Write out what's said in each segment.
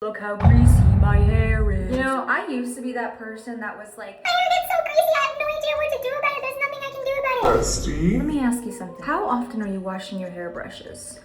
Look how greasy my hair is. You know, I used to be that person that was like, my hair gets so greasy, I have no idea what to do about it. There's nothing I can do about it. Bestie? Let me ask you something. How often are you washing your hairbrushes?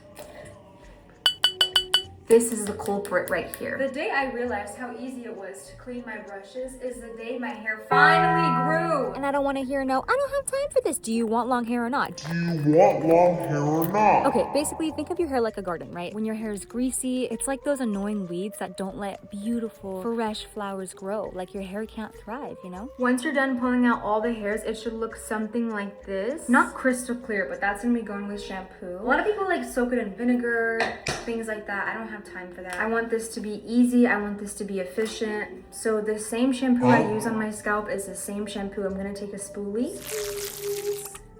This is the culprit right here. The day I realized how easy it was to clean my brushes is the day my hair finally grew. And I don't want to hear no, I don't have time for this. Do you want long hair or not? Do you want long hair or not? Okay, basically think of your hair like a garden, right? When your hair is greasy, it's like those annoying weeds that don't let beautiful, fresh flowers grow. Like your hair can't thrive, you know? Once you're done pulling out all the hairs, it should look something like this. Not crystal clear, but that's gonna be going with shampoo. A lot of people like soak it in vinegar, things like that. I don't have time for that. I want this to be easy. I want this to be efficient. So the same shampoo I use on my scalp is the same shampoo. I'm gonna take a spoolie.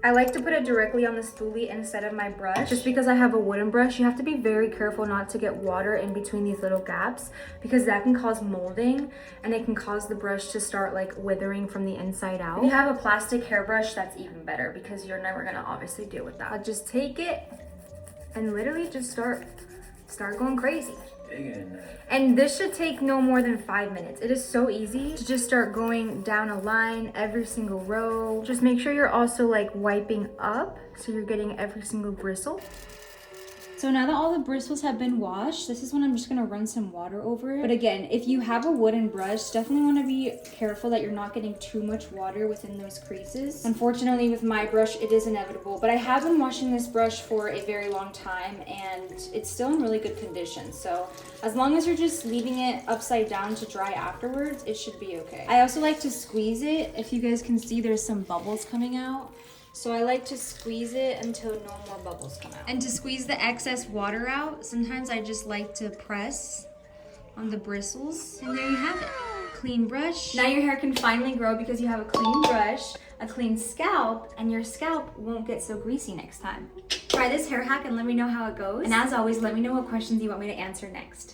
I like to put it directly on the spoolie instead of my brush. Just because I have a wooden brush, you have to be very careful not to get water in between these little gaps because that can cause molding and it can cause the brush to start like withering from the inside out. If you have a plastic hairbrush, that's even better because you're never gonna obviously deal with that. I'll just take it and literally just start going crazy. And this should take no more than 5 minutes. It is so easy to just start going down a line every single row. Just make sure you're also like wiping up so you're getting every single bristle. So now that all the bristles have been washed, this is when I'm just gonna run some water over it. But again, if you have a wooden brush, definitely wanna be careful that you're not getting too much water within those creases. Unfortunately, with my brush, it is inevitable, but I have been washing this brush for a very long time and it's still in really good condition. So as long as you're just leaving it upside down to dry afterwards, it should be okay. I also like to squeeze it. If you guys can see, there's some bubbles coming out. So I like to squeeze it until no more bubbles come out. And to squeeze the excess water out, sometimes I just like to press on the bristles. And there you have it. Clean brush. Now your hair can finally grow because you have a clean brush, a clean scalp, and your scalp won't get so greasy next time. Try this hair hack and let me know how it goes. And as always, let me know what questions you want me to answer next.